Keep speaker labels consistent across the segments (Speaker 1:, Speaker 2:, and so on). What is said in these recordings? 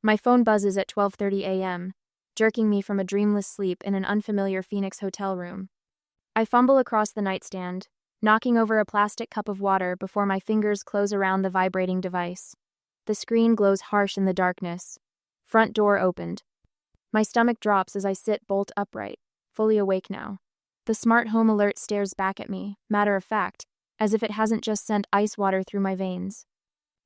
Speaker 1: My phone buzzes at 12:30 a.m., jerking me from a dreamless sleep in an unfamiliar Phoenix hotel room. I fumble across the nightstand, knocking over a plastic cup of water before my fingers close around the vibrating device. The screen glows harsh in the darkness. Front door opened. My stomach drops as I sit bolt upright, fully awake now. The smart home alert stares back at me, matter of fact, as if it hasn't just sent ice water through my veins.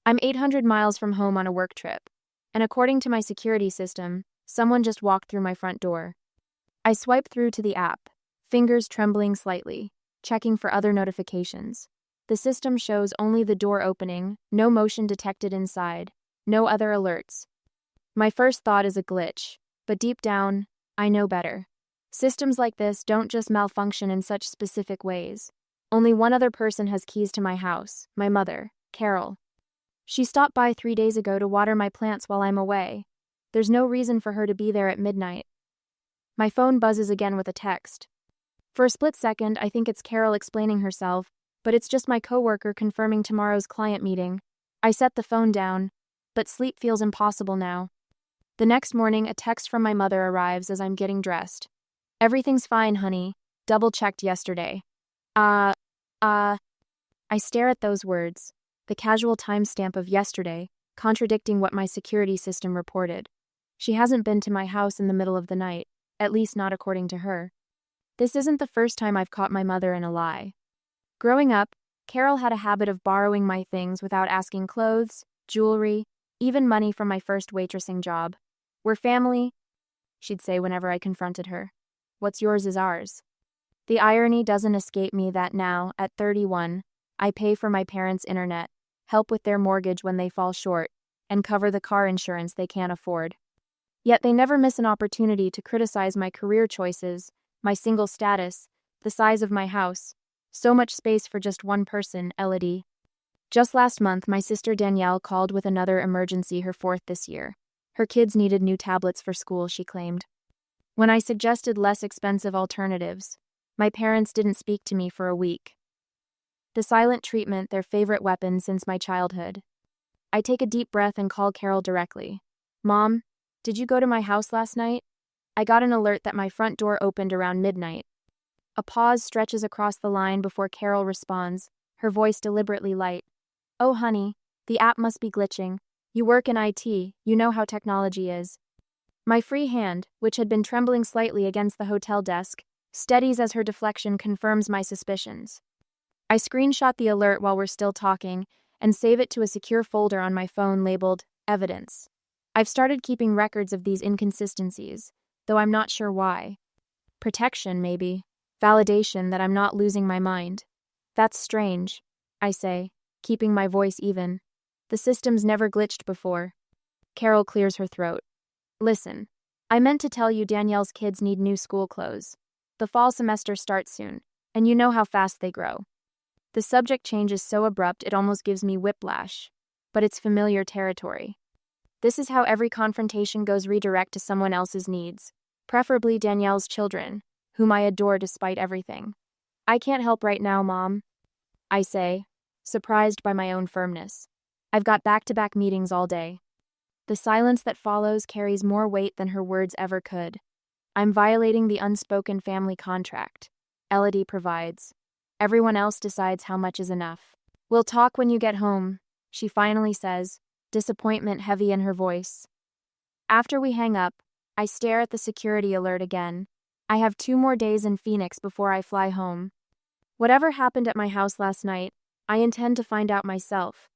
Speaker 1: I'm 800 miles from home on a work trip, and according to my security system, someone just walked through my front door. I swipe through to the app, fingers trembling slightly, checking for other notifications. The system shows only the door opening, no motion detected inside, no other alerts. My first thought is a glitch, but deep down, I know better. Systems like this don't just malfunction in such specific ways. Only one other person has keys to my house, my mother, Carol. She stopped by 3 days ago to water my plants while I'm away. There's no reason for her to be there at midnight. My phone buzzes again with a text. For a split second, I think it's Carol explaining herself, but it's just my coworker confirming tomorrow's client meeting. I set the phone down, but sleep feels impossible now. The next morning, a text from my mother arrives as I'm getting dressed. "Everything's fine, honey. Double-checked yesterday." I stare at those words, the casual timestamp of yesterday, contradicting what my security system reported. She hasn't been to my house in the middle of the night, at least not according to her. This isn't the first time I've caught my mother in a lie. Growing up, Carol had a habit of borrowing my things without asking: clothes, jewelry, even money from my first waitressing job. "We're family," she'd say whenever I confronted her. "What's yours is ours." The irony doesn't escape me that now, at 31, I pay for my parents' internet, help with their mortgage when they fall short, and cover the car insurance they can't afford. Yet they never miss an opportunity to criticize my career choices, my single status, the size of my house. So much space for just one person, Elodie. Just last month, my sister Danielle called with another emergency, her fourth this year. Her kids needed new tablets for school, she claimed. When I suggested less expensive alternatives, my parents didn't speak to me for a week. The silent treatment, their favorite weapon since my childhood. I take a deep breath and call Carol directly. "Mom, did you go to my house last night? I got an alert that my front door opened around midnight." A pause stretches across the line before Carol responds, her voice deliberately light. "Oh, honey, the app must be glitching. You work in IT, you know how technology is." My free hand, which had been trembling slightly against the hotel desk, steadies as her deflection confirms my suspicions. I screenshot the alert while we're still talking and save it to a secure folder on my phone labeled Evidence. I've started keeping records of these inconsistencies, though I'm not sure why. Protection, maybe. Validation that I'm not losing my mind. "That's strange," I say, keeping my voice even. "The system's never glitched before." Carol clears her throat. "Listen, I meant to tell you Danielle's kids need new school clothes. The fall semester starts soon, and you know how fast they grow." The subject change is so abrupt it almost gives me whiplash, but it's familiar territory. This is how every confrontation goes redirect to someone else's needs, preferably Danielle's children, whom I adore despite everything. "I can't help right now, Mom," I say, surprised by my own firmness. "I've got back-to-back meetings all day." The silence that follows carries more weight than her words ever could. I'm violating the unspoken family contract. Elodie provides. Everyone else decides how much is enough. "We'll talk when you get home," she finally says, disappointment heavy in her voice. After we hang up, I stare at the security alert again. I have 2 more days in Phoenix before I fly home. Whatever happened at my house last night, I intend to find out myself.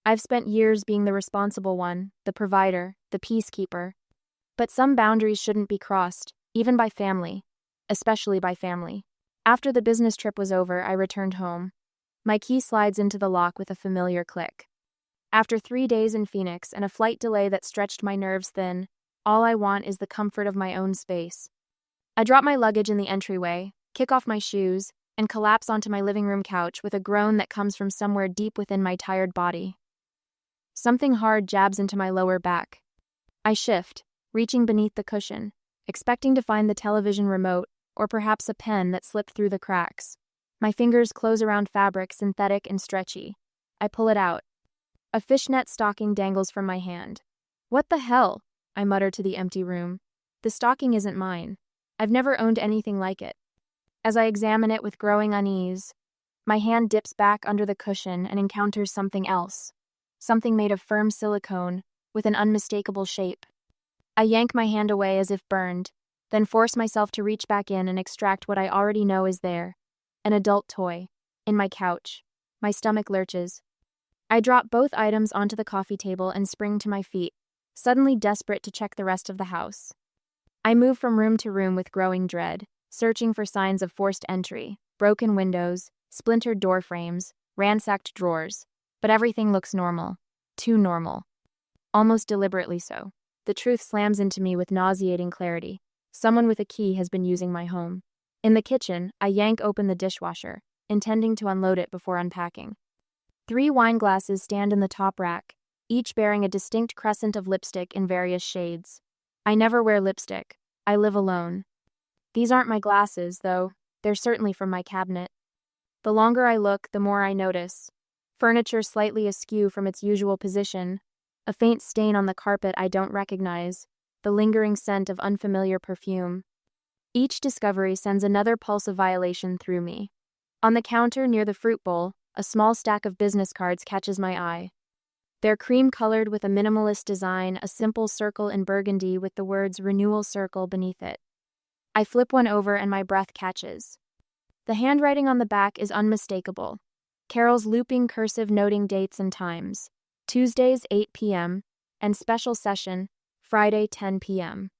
Speaker 1: I've spent years being the responsible one, the provider, the peacekeeper. But some boundaries shouldn't be crossed, even by family, especially by family. After the business trip was over, I returned home. My key slides into the lock with a familiar click. After 3 days in Phoenix and a flight delay that stretched my nerves thin, all I want is the comfort of my own space. I drop my luggage in the entryway, kick off my shoes, and collapse onto my living room couch with a groan that comes from somewhere deep within my tired body. Something hard jabs into my lower back. I shift, reaching beneath the cushion, expecting to find the television remote, or perhaps a pen that slipped through the cracks. My fingers close around fabric synthetic and stretchy. I pull it out. A fishnet stocking dangles from my hand. What the hell? I mutter to the empty room. The stocking isn't mine. I've never owned anything like it. As I examine it with growing unease, my hand dips back under the cushion and encounters something else. Something made of firm silicone, with an unmistakable shape. I yank my hand away as if burned, then force myself to reach back in and extract what I already know is there. An adult toy. In my couch. My stomach lurches. I drop both items onto the coffee table and spring to my feet, suddenly desperate to check the rest of the house. I move from room to room with growing dread, searching for signs of forced entry, broken windows, splintered door frames, ransacked drawers. But everything looks normal. Too normal. Almost deliberately so. The truth slams into me with nauseating clarity. Someone with a key has been using my home. In the kitchen, I yank open the dishwasher, intending to unload it before unpacking. 3 wine glasses stand in the top rack, each bearing a distinct crescent of lipstick in various shades. I never wear lipstick. I live alone. These aren't my glasses, though. They're certainly from my cabinet. The longer I look, the more I notice. Furniture slightly askew from its usual position, a faint stain on the carpet I don't recognize, the lingering scent of unfamiliar perfume. Each discovery sends another pulse of violation through me. On the counter near the fruit bowl, a small stack of business cards catches my eye. They're cream-colored with a minimalist design, a simple circle in burgundy with the words Renewal Circle beneath it. I flip one over and my breath catches. The handwriting on the back is unmistakable. Carol's looping cursive noting dates and times. Tuesdays 8 p.m. and special session, Friday 10 p.m.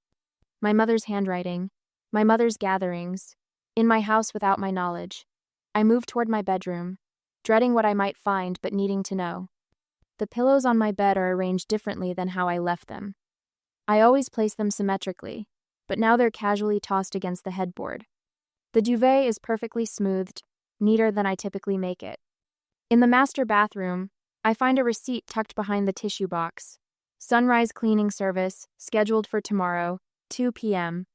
Speaker 1: My mother's handwriting. My mother's gatherings. In my house without my knowledge. I move toward my bedroom, dreading what I might find but needing to know. The pillows on my bed are arranged differently than how I left them. I always place them symmetrically, but now they're casually tossed against the headboard. The duvet is perfectly smoothed, neater than I typically make it. In the master bathroom, I find a receipt tucked behind the tissue box. Sunrise cleaning service, scheduled for tomorrow, 2 p.m.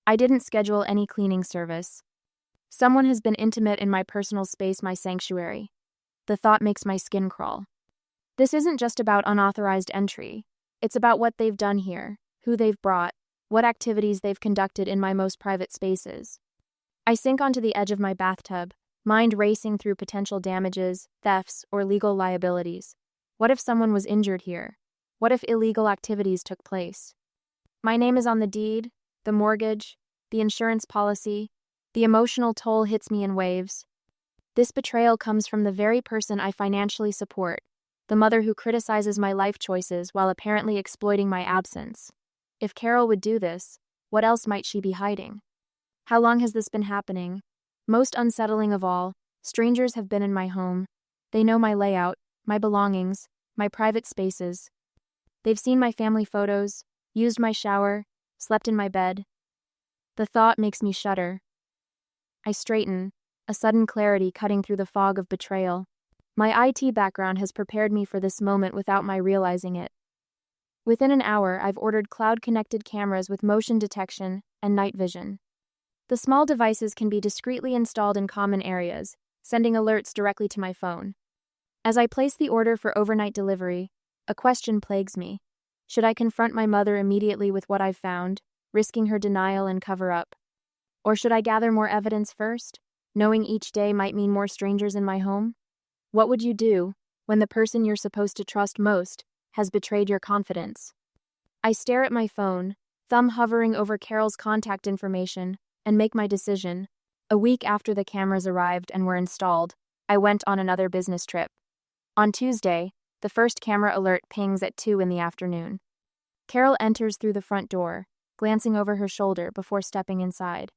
Speaker 1: I didn't schedule any cleaning service. Someone has been intimate in my personal space, my sanctuary. The thought makes my skin crawl. This isn't just about unauthorized entry. It's about what they've done here, who they've brought, what activities they've conducted in my most private spaces. I sink onto the edge of my bathtub, mind racing through potential damages, thefts, or legal liabilities. What if someone was injured here? What if illegal activities took place? My name is on the deed, the mortgage, the insurance policy. The emotional toll hits me in waves. This betrayal comes from the very person I financially support, the mother who criticizes my life choices while apparently exploiting my absence. If Carol would do this, what else might she be hiding? How long has this been happening? Most unsettling of all, strangers have been in my home. They know my layout, my belongings, my private spaces. They've seen my family photos, used my shower, slept in my bed. The thought makes me shudder. I straighten, a sudden clarity cutting through the fog of betrayal. My IT background has prepared me for this moment without my realizing it. Within an hour, I've ordered cloud-connected cameras with motion detection and night vision. The small devices can be discreetly installed in common areas, sending alerts directly to my phone. As I place the order for overnight delivery, a question plagues me. Should I confront my mother immediately with what I've found, risking her denial and cover-up? Or should I gather more evidence first, knowing each day might mean more strangers in my home? What would you do when the person you're supposed to trust most has betrayed your confidence? I stare at my phone, thumb hovering over Carol's contact information, and make my decision. A week after the cameras arrived and were installed, I went on another business trip. On Tuesday, the first camera alert pings at 2 in the afternoon. Carol enters through the front door, glancing over her shoulder before stepping inside.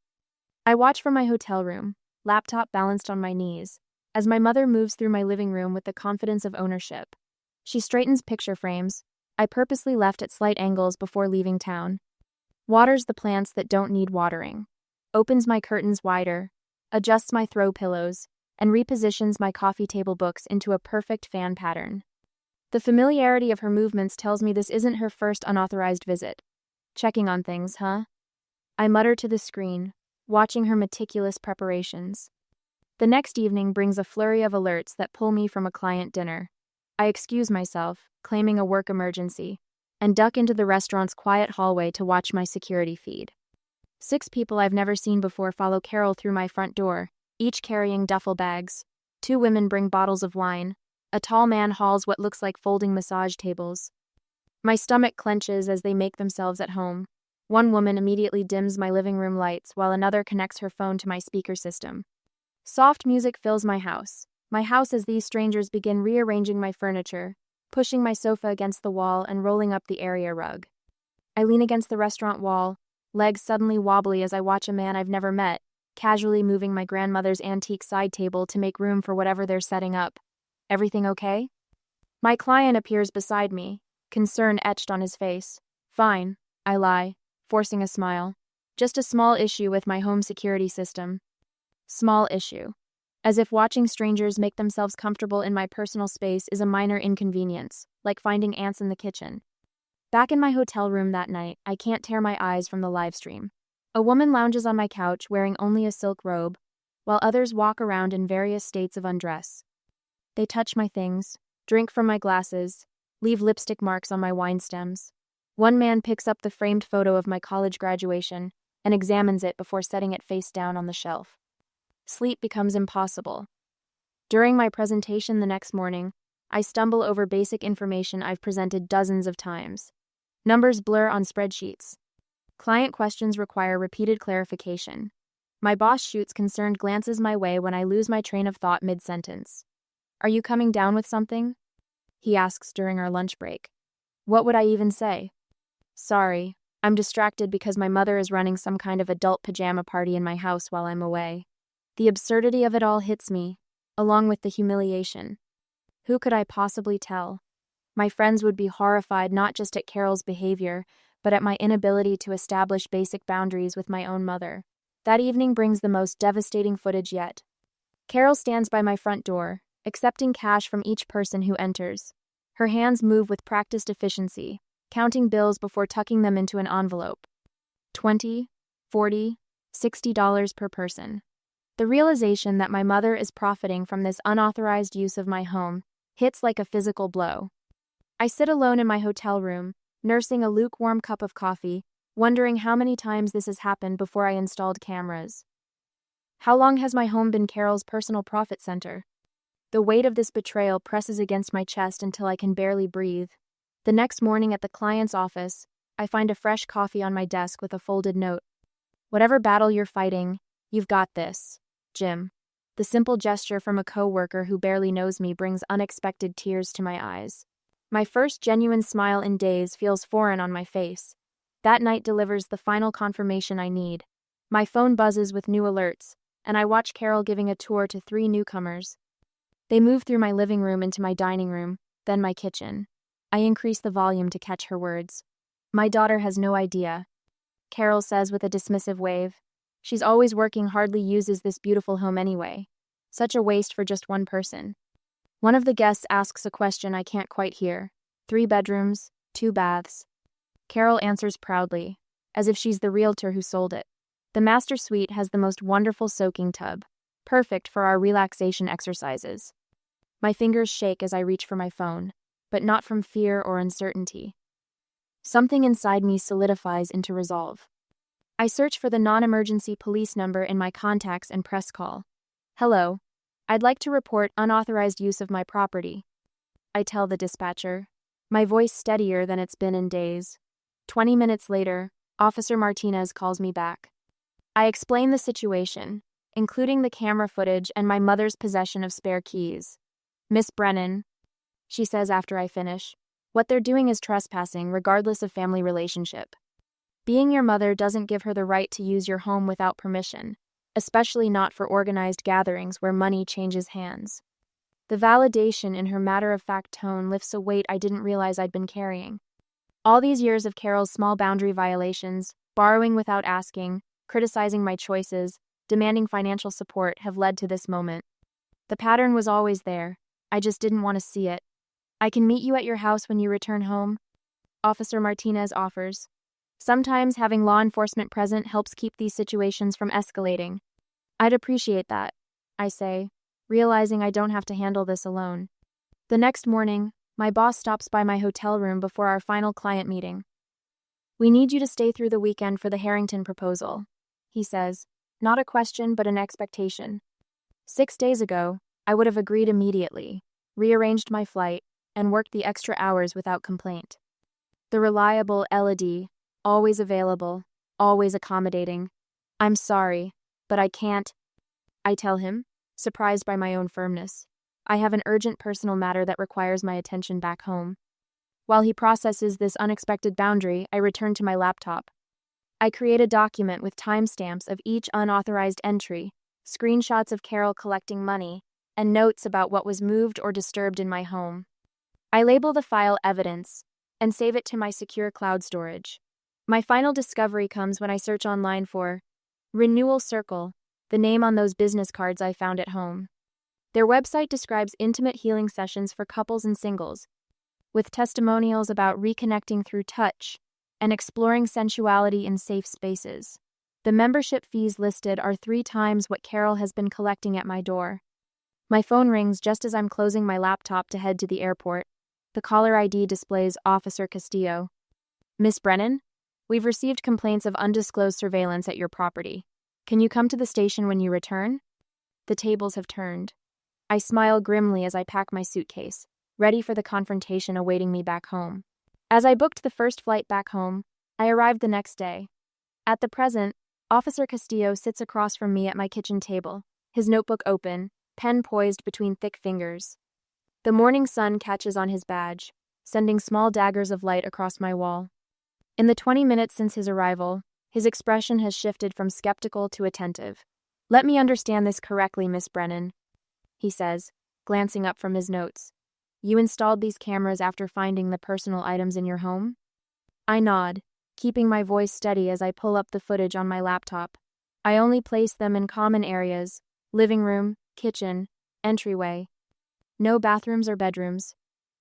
Speaker 1: I watch from my hotel room, laptop balanced on my knees, as my mother moves through my living room with the confidence of ownership. She straightens picture frames, I purposely left at slight angles before leaving town. Waters the plants that don't need watering. Opens my curtains wider, adjusts my throw pillows, and repositions my coffee table books into a perfect fan pattern. The familiarity of her movements tells me this isn't her first unauthorized visit. Checking on things, huh? I mutter to the screen, watching her meticulous preparations. The next evening brings a flurry of alerts that pull me from a client dinner. I excuse myself, claiming a work emergency. and duck into the restaurant's quiet hallway to watch my security feed. 6 people I've never seen before follow Carol through my front door, each carrying duffel bags. 2 women bring bottles of wine. A tall man hauls what looks like folding massage tables. My stomach clenches as they make themselves at home. One woman immediately dims my living room lights while another connects her phone to my speaker system. Soft music fills my house. My house as these strangers begin rearranging my furniture, pushing my sofa against the wall and rolling up the area rug. I lean against the restaurant wall, legs suddenly wobbly as I watch a man I've never met, casually moving my grandmother's antique side table to make room for whatever they're setting up. Everything okay? My client appears beside me, concern etched on his face. Fine, I lie, forcing a smile. Just a small issue with my home security system. Small issue. As if watching strangers make themselves comfortable in my personal space is a minor inconvenience, like finding ants in the kitchen. Back in my hotel room that night, I can't tear my eyes from the live stream. A woman lounges on my couch wearing only a silk robe, while others walk around in various states of undress. They touch my things, drink from my glasses, leave lipstick marks on my wine stems. One man picks up the framed photo of my college graduation and examines it before setting it face down on the shelf. Sleep becomes impossible. During my presentation the next morning, I stumble over basic information I've presented dozens of times. Numbers blur on spreadsheets. Client questions require repeated clarification. My boss shoots concerned glances my way when I lose my train of thought mid-sentence. "Are you coming down with something?" he asks during our lunch break. What would I even say? Sorry, I'm distracted because my mother is running some kind of adult pajama party in my house while I'm away. The absurdity of it all hits me, along with the humiliation. Who could I possibly tell? My friends would be horrified not just at Carol's behavior, but at my inability to establish basic boundaries with my own mother. That evening brings the most devastating footage yet. Carol stands by my front door, accepting cash from each person who enters. Her hands move with practiced efficiency, counting bills before tucking them into an envelope. $20, $40, $60 per person. The realization that my mother is profiting from this unauthorized use of my home hits like a physical blow. I sit alone in my hotel room, nursing a lukewarm cup of coffee, wondering how many times this has happened before I installed cameras. How long has my home been Carol's personal profit center? The weight of this betrayal presses against my chest until I can barely breathe. The next morning at the client's office, I find a fresh coffee on my desk with a folded note. Whatever battle you're fighting, you've got this, Jim. The simple gesture from a coworker who barely knows me brings unexpected tears to my eyes. My first genuine smile in days feels foreign on my face. That night delivers the final confirmation I need. My phone buzzes with new alerts, and I watch Carol giving a tour to 3 newcomers. They move through my living room into my dining room, then my kitchen. I increase the volume to catch her words. My daughter has no idea, Carol says with a dismissive wave. She's always working, hardly uses this beautiful home anyway. Such a waste for just one person. One of the guests asks a question I can't quite hear. 3 bedrooms, 2 baths. Carol answers proudly, as if she's the realtor who sold it. The master suite has the most wonderful soaking tub, perfect for our relaxation exercises. My fingers shake as I reach for my phone, but not from fear or uncertainty. Something inside me solidifies into resolve. I search for the non-emergency police number in my contacts and press call. Hello, I'd like to report unauthorized use of my property. I tell the dispatcher, my voice steadier than it's been in days. 20 minutes later, Officer Martinez calls me back. I explain the situation, including the camera footage and my mother's possession of spare keys. Miss Brennan, she says after I finish, what they're doing is trespassing regardless of family relationship. Being your mother doesn't give her the right to use your home without permission, especially not for organized gatherings where money changes hands. The validation in her matter-of-fact tone lifts a weight I didn't realize I'd been carrying. All these years of Carol's small boundary violations, borrowing without asking, criticizing my choices, demanding financial support have led to this moment. The pattern was always there. I just didn't want to see it. I can meet you at your house when you return home, Officer Martinez offers. Sometimes having law enforcement present helps keep these situations from escalating. I'd appreciate that, I say, realizing I don't have to handle this alone. The next morning, My boss stops by my hotel room before our final client meeting. "We need you to stay through the weekend for the Harrington proposal," he says, not a question but an expectation. 6 days ago, I would have agreed immediately, rearranged my flight, and worked the extra hours without complaint. The reliable Elodie, always available, always accommodating. "I'm sorry, but I can't," I tell him, surprised by my own firmness. I have an urgent personal matter that requires my attention back home. While he processes this unexpected boundary, I return to my laptop. I create a document with timestamps of each unauthorized entry, screenshots of Carol collecting money, and notes about what was moved or disturbed in my home. I label the file Evidence and save it to my secure cloud storage. My final discovery comes when I search online for Renewal Circle, the name on those business cards I found at home. Their website describes intimate healing sessions for couples and singles, with testimonials about reconnecting through touch and exploring sensuality in safe spaces. The membership fees listed are 3 times what Carol has been collecting at my door. My phone rings just as I'm closing my laptop to head to the airport. The caller ID displays Officer Castillo. "Miss Brennan? We've received complaints of undisclosed surveillance at your property. Can you come to the station when you return?" The tables have turned. I smile grimly as I pack my suitcase, ready for the confrontation awaiting me back home. As I booked the first flight back home, I arrived the next day. At the present, Officer Castillo sits across from me at my kitchen table, his notebook open, pen poised between thick fingers. The morning sun catches on his badge, sending small daggers of light across my wall. In the 20 minutes since his arrival, his expression has shifted from skeptical to attentive. "Let me understand this correctly, Miss Brennan," he says, glancing up from his notes. "You installed these cameras after finding the personal items in your home?" I nod, keeping my voice steady as I pull up the footage on my laptop. I only place them in common areas: living room, kitchen, entryway. No bathrooms or bedrooms.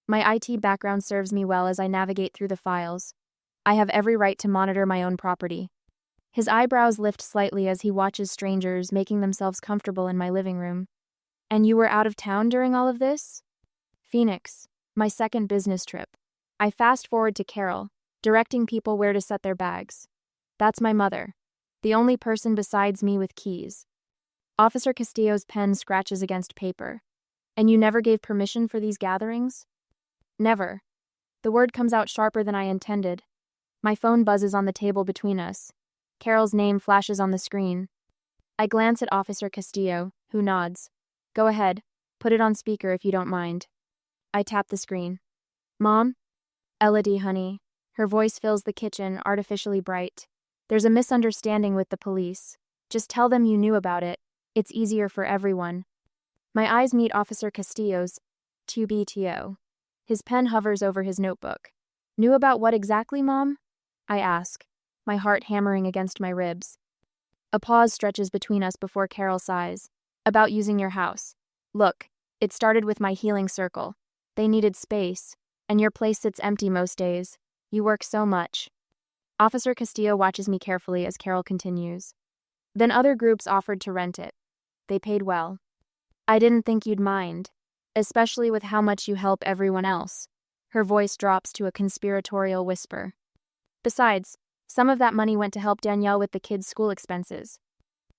Speaker 1: My IT background serves me well as I navigate through the files. I have every right to monitor my own property. His eyebrows lift slightly as he watches strangers making themselves comfortable in my living room. "And you were out of town during all of this?" "Phoenix, my second business trip." I fast forward to Carol, directing people where to set their bags. "That's my mother, the only person besides me with keys." Officer Castillo's pen scratches against paper. "And you never gave permission for these gatherings?" "Never." The word comes out sharper than I intended. My phone buzzes on the table between us. Carol's name flashes on the screen. I glance at Officer Castillo, who nods. "Go ahead. Put it on speaker if you don't mind." I tap the screen. "Mom?" "Elodie, honey." Her voice fills the kitchen, artificially bright. "There's a misunderstanding with the police. Just tell them you knew about it. It's easier for everyone." My eyes meet Officer Castillo's. "To BTO." His pen hovers over his notebook. "Knew about what exactly, Mom?" I ask, my heart hammering against my ribs. A pause stretches between us before Carol sighs. "About using your house. Look, it started with my healing circle. They needed space, and your place sits empty most days. You work so much." Officer Castillo watches me carefully as Carol continues. "Then other groups offered to rent it. They paid well. I didn't think you'd mind, especially with how much you help everyone else." Her voice drops to a conspiratorial whisper. "Besides, some of that money went to help Danielle with the kids' school expenses."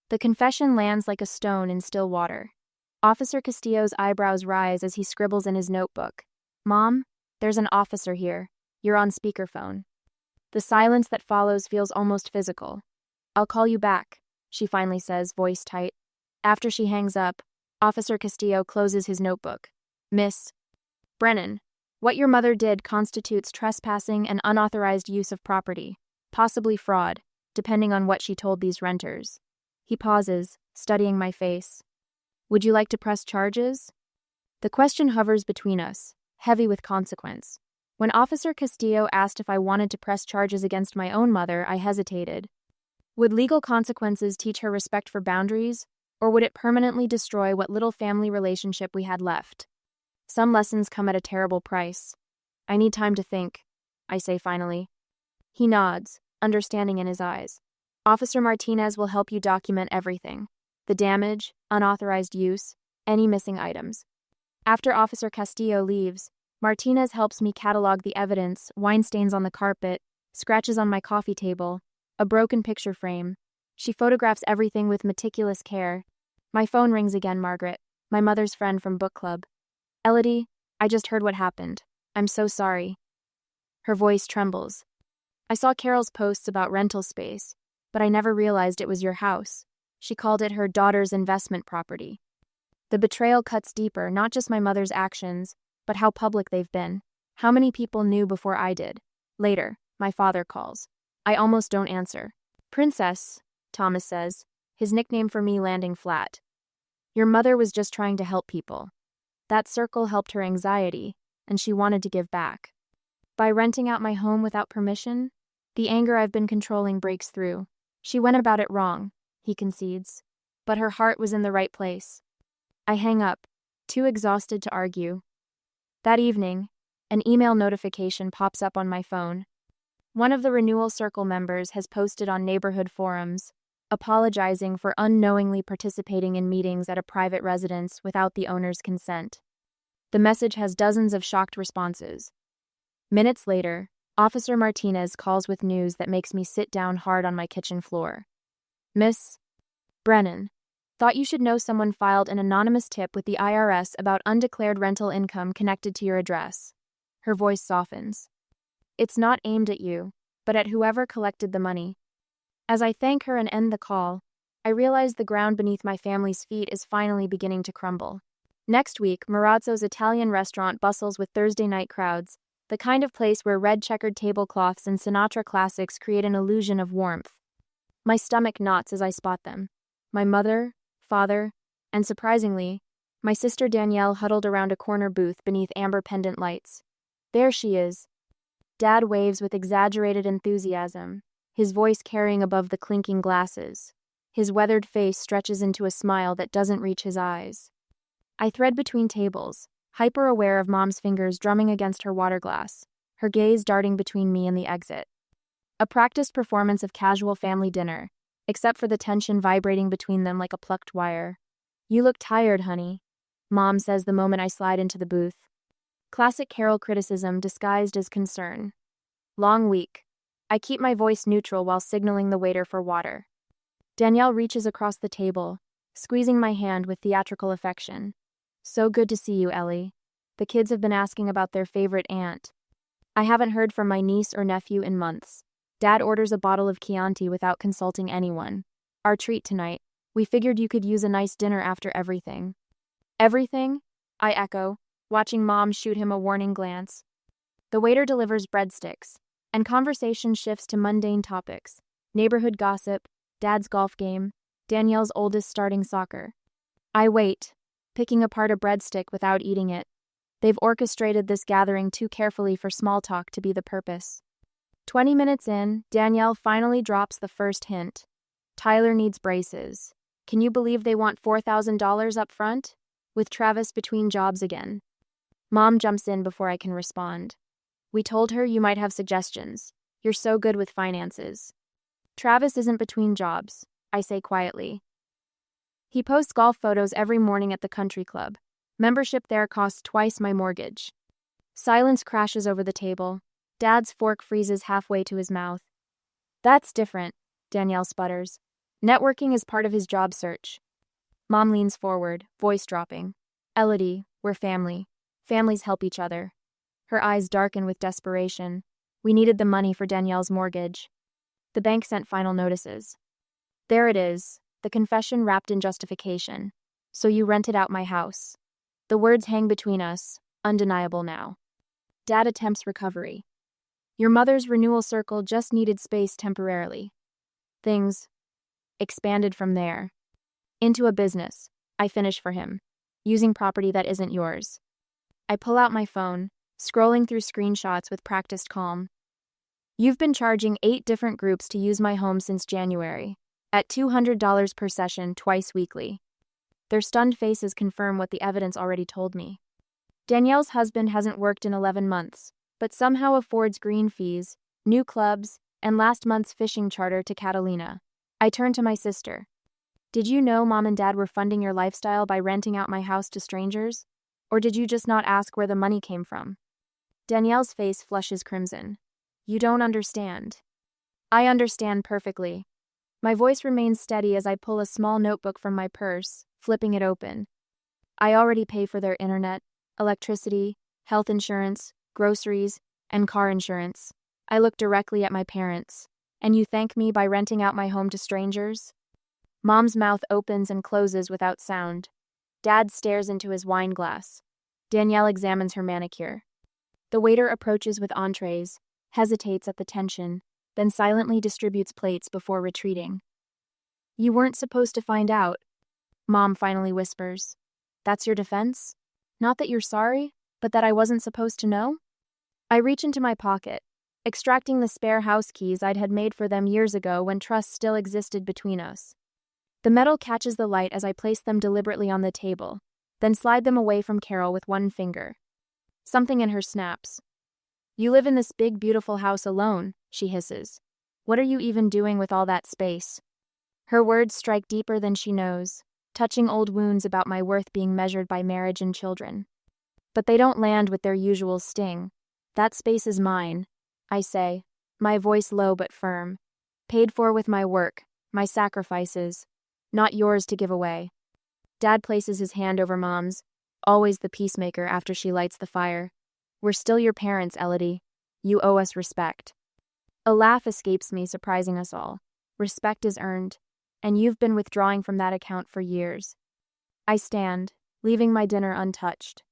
Speaker 1: The confession lands like a stone in still water. Officer Castillo's eyebrows rise as he scribbles in his notebook. "Mom, there's an officer here. You're on speakerphone." The silence that follows feels almost physical. "I'll call you back," she finally says, voice tight. After she hangs up, Officer Castillo closes his notebook. "Miss Brennan, what your mother did constitutes trespassing and unauthorized use of property, possibly fraud, depending on what she told these renters." He pauses, studying my face. "Would you like to press charges?" The question hovers between us, heavy with consequence. When Officer Castillo asked if I wanted to press charges against my own mother, I hesitated. Would legal consequences teach her respect for boundaries, or would it permanently destroy what little family relationship we had left? Some lessons come at a terrible price. "I need time to think," I say finally. He nods, understanding in his eyes. "Officer Martinez will help you document everything: the damage, unauthorized use, any missing items." After Officer Castillo leaves, Martinez helps me catalog the evidence: wine stains on the carpet, scratches on my coffee table, a broken picture frame. She photographs everything with meticulous care. My phone rings again, Margaret, my mother's friend from book club. Elodie, I just heard what happened. I'm so sorry. Her voice trembles. I saw Carol's posts about rental space, but I never realized it was your house. She called it her daughter's investment property. The betrayal cuts deeper, not just my mother's actions, but how public they've been. How many people knew before I did? Later, my father calls. I almost don't answer. Princess, Thomas says, his nickname for me landing flat. Your mother was just trying to help people. That circle helped her anxiety, and she wanted to give back. By renting out my home without permission, the anger I've been controlling breaks through. She went about it wrong, he concedes, but her heart was in the right place. I hang up, too exhausted to argue. That evening, an email notification pops up on my phone. One of the Renewal Circle members has posted on neighborhood forums, apologizing for unknowingly participating in meetings at a private residence without the owner's consent. The message has dozens of shocked responses. Minutes later, Officer Martinez calls with news that makes me sit down hard on my kitchen floor. Miss Brennan, thought you should know someone filed an anonymous tip with the IRS about undeclared rental income connected to your address. Her voice softens. It's not aimed at you, but at whoever collected the money. As I thank her and end the call, I realize the ground beneath my family's feet is finally beginning to crumble. Next week, Marazzo's Italian restaurant bustles with Thursday night crowds, the kind of place where red checkered tablecloths and Sinatra classics create an illusion of warmth. My stomach knots as I spot them. My mother, father, and surprisingly, my sister Danielle huddled around a corner booth beneath amber pendant lights. There she is. Dad waves with exaggerated enthusiasm, his voice carrying above the clinking glasses. His weathered face stretches into a smile that doesn't reach his eyes. I thread between tables, hyper-aware of Mom's fingers drumming against her water glass, her gaze darting between me and the exit. A practiced performance of casual family dinner, except for the tension vibrating between them like a plucked wire. You look tired, honey, Mom says the moment I slide into the booth. Classic Carol criticism disguised as concern. Long week. I keep my voice neutral while signaling the waiter for water. Danielle reaches across the table, squeezing my hand with theatrical affection. So good to see you, Ellie. The kids have been asking about their favorite aunt. I haven't heard from my niece or nephew in months. Dad orders a bottle of Chianti without consulting anyone. Our treat tonight. We figured you could use a nice dinner after everything. Everything? I echo, watching Mom shoot him a warning glance. The waiter delivers breadsticks, and conversation shifts to mundane topics. Neighborhood gossip, Dad's golf game, Danielle's oldest starting soccer. I wait, picking apart a breadstick without eating it. They've orchestrated this gathering too carefully for small talk to be the purpose. 20 minutes in, Danielle finally drops the first hint. Tyler needs braces. Can you believe they want $4,000 up front? With Travis between jobs again. Mom jumps in before I can respond. We told her you might have suggestions. You're so good with finances. Travis isn't between jobs, I say quietly. He posts golf photos every morning at the country club. Membership there costs twice my mortgage. Silence crashes over the table. Dad's fork freezes halfway to his mouth. That's different, Danielle sputters. Networking is part of his job search. Mom leans forward, voice dropping. Elodie, we're family. Families help each other. Her eyes darken with desperation. We needed the money for Danielle's mortgage. The bank sent final notices. There it is, the confession wrapped in justification. So you rented out my house. The words hang between us, undeniable now. Dad attempts recovery. Your mother's renewal circle just needed space temporarily. Things expanded from there. Into a business, I finish for him, using property that isn't yours. I pull out my phone, scrolling through screenshots with practiced calm. You've been charging 8 different groups to use my home since January, at $200 per session twice weekly. Their stunned faces confirm what the evidence already told me. Danielle's husband hasn't worked in 11 months, but somehow affords green fees, new clubs, and last month's fishing charter to Catalina. I turn to my sister. Did you know Mom and Dad were funding your lifestyle by renting out my house to strangers? Or did you just not ask where the money came from? Danielle's face flushes crimson. You don't understand. I understand perfectly. My voice remains steady as I pull a small notebook from my purse, flipping it open. I already pay for their internet, electricity, health insurance, groceries, and car insurance. I look directly at my parents. And you thank me by renting out my home to strangers? Mom's mouth opens and closes without sound. Dad stares into his wine glass. Danielle examines her manicure. The waiter approaches with entrees, hesitates at the tension, then silently distributes plates before retreating. You weren't supposed to find out, Mom finally whispers. That's your defense? Not that you're sorry, but that I wasn't supposed to know? I reach into my pocket, extracting the spare house keys I'd had made for them years ago when trust still existed between us. The metal catches the light as I place them deliberately on the table, then slide them away from Carol with one finger. Something in her snaps. You live in this big, beautiful house alone, she hisses. What are you even doing with all that space? Her words strike deeper than she knows, touching old wounds about my worth being measured by marriage and children. But they don't land with their usual sting. That space is mine, I say, my voice low but firm. Paid for with my work, my sacrifices, not yours to give away. Dad places his hand over Mom's, always the peacemaker after she lights the fire. We're still your parents, Elodie. You owe us respect. A laugh escapes me, surprising us all. Respect is earned, and you've been withdrawing from that account for years. I stand, leaving my dinner untouched.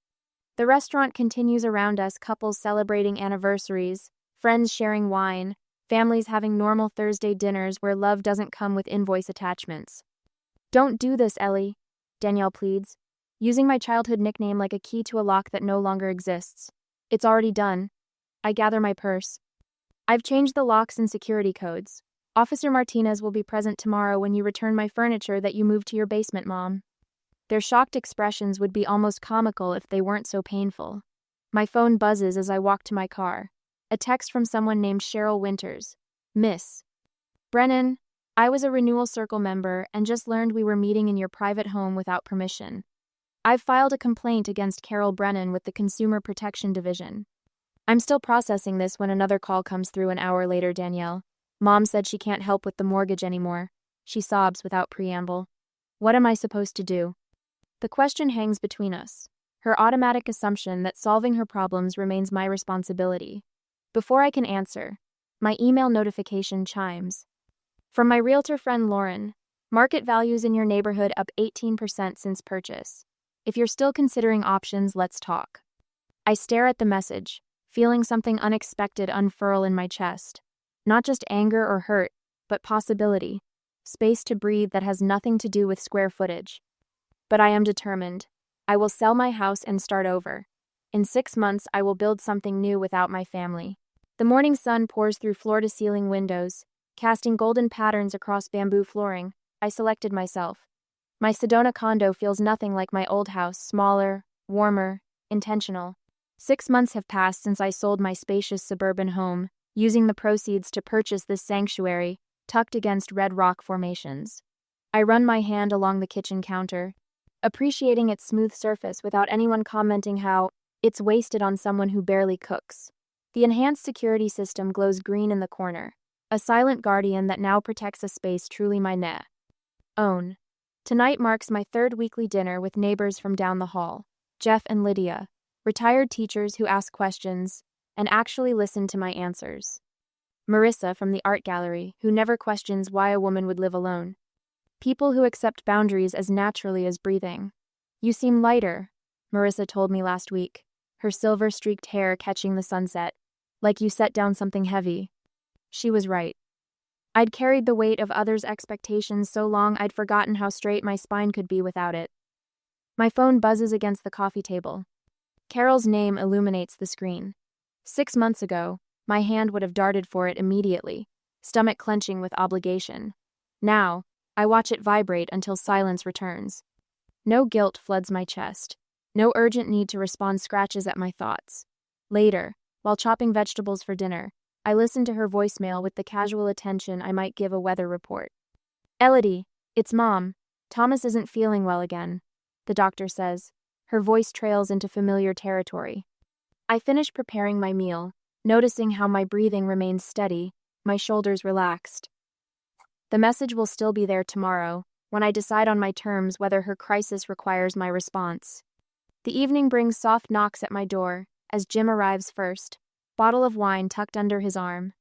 Speaker 1: The restaurant continues around us, couples celebrating anniversaries, friends sharing wine, families having normal Thursday dinners where love doesn't come with invoice attachments. Don't do this, Ellie, Danielle pleads, using my childhood nickname like a key to a lock that no longer exists. It's already done. I gather my purse. I've changed the locks and security codes. Officer Martinez will be present tomorrow when you return my furniture that you moved to your basement, Mom. Their shocked expressions would be almost comical if they weren't so painful. My phone buzzes as I walk to my car. A text from someone named Cheryl Winters. Miss Brennan, I was a Renewal Circle member and just learned we were meeting in your private home without permission. I've filed a complaint against Carol Brennan with the Consumer Protection Division. I'm still processing this when another call comes through an hour later, Danielle. Mom said she can't help with the mortgage anymore. She sobs without preamble. What am I supposed to do? The question hangs between us. Her automatic assumption that solving her problems remains my responsibility. Before I can answer, my email notification chimes. From my realtor friend Lauren, market values in your neighborhood up 18% since purchase. If you're still considering options, let's talk. I stare at the message, feeling something unexpected unfurl in my chest. Not just anger or hurt, but possibility. Space to breathe that has nothing to do with square footage. But I am determined. I will sell my house and start over. In 6 months, I will build something new without my family. The morning sun pours through floor-to-ceiling windows, casting golden patterns across bamboo flooring. I selected myself. My Sedona condo feels nothing like my old house, smaller, warmer, intentional. 6 months have passed since I sold my spacious suburban home, using the proceeds to purchase this sanctuary, tucked against red rock formations. I run my hand along the kitchen counter, appreciating its smooth surface without anyone commenting how it's wasted on someone who barely cooks. The enhanced security system glows green in the corner, a silent guardian that now protects a space truly my own. Tonight marks my third weekly dinner with neighbors from down the hall, Jeff and Lydia, retired teachers who ask questions and actually listen to my answers. Marissa from the art gallery, who never questions why a woman would live alone. People who accept boundaries as naturally as breathing. You seem lighter, Marissa told me last week, her silver-streaked hair catching the sunset, like you set down something heavy. She was right. I'd carried the weight of others' expectations so long I'd forgotten how straight my spine could be without it. My phone buzzes against the coffee table. Carol's name illuminates the screen. 6 months ago, my hand would have darted for it immediately, stomach clenching with obligation. Now, I watch it vibrate until silence returns. No guilt floods my chest. No urgent need to respond scratches at my thoughts. Later, while chopping vegetables for dinner, I listen to her voicemail with the casual attention I might give a weather report. Elodie, it's Mom. Thomas isn't feeling well again, the doctor says. Her voice trails into familiar territory. I finish preparing my meal, noticing how my breathing remains steady, my shoulders relaxed. The message will still be there tomorrow, when I decide on my terms whether her crisis requires my response. The evening brings soft knocks at my door, as Jim arrives first, bottle of wine tucked under his arm.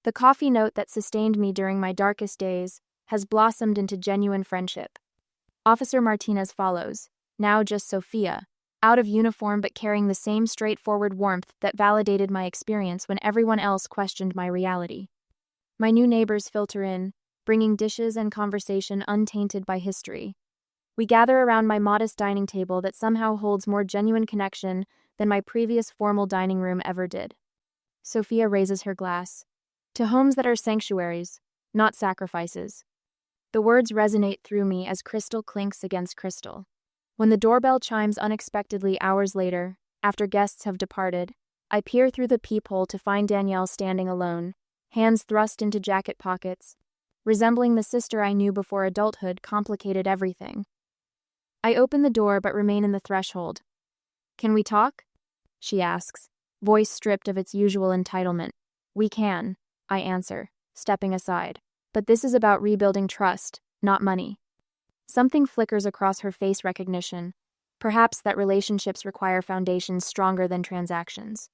Speaker 1: The coffee note that sustained me during my darkest days has blossomed into genuine friendship. Officer Martinez follows, now just Sophia, out of uniform but carrying the same straightforward warmth that validated my experience when everyone else questioned my reality. My new neighbors filter in, bringing dishes and conversation untainted by history. We gather around my modest dining table that somehow holds more genuine connection than my previous formal dining room ever did. Sophia raises her glass. To homes that are sanctuaries, not sacrifices. The words resonate through me as crystal clinks against crystal. When the doorbell chimes unexpectedly hours later, after guests have departed, I peer through the peephole to find Danielle standing alone, hands thrust into jacket pockets, resembling the sister I knew before adulthood complicated everything. I open the door but remain in the threshold. "Can we talk?" she asks, voice stripped of its usual entitlement. "We can," I answer, stepping aside. "But this is about rebuilding trust, not money." Something flickers across her face recognition, perhaps that relationships require foundations stronger than transactions.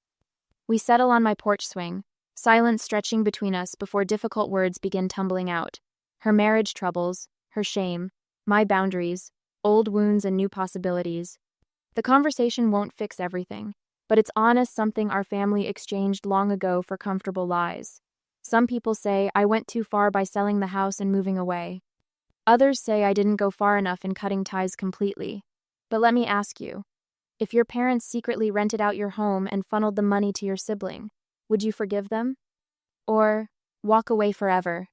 Speaker 1: We settle on my porch swing, silence stretching between us before difficult words begin tumbling out. Her marriage troubles, her shame, my boundaries, old wounds and new possibilities. The conversation won't fix everything, but it's honest, something our family exchanged long ago for comfortable lies. Some people say I went too far by selling the house and moving away. Others say I didn't go far enough in cutting ties completely. But let me ask you, if your parents secretly rented out your home and funneled the money to your sibling, would you forgive them? Or walk away forever,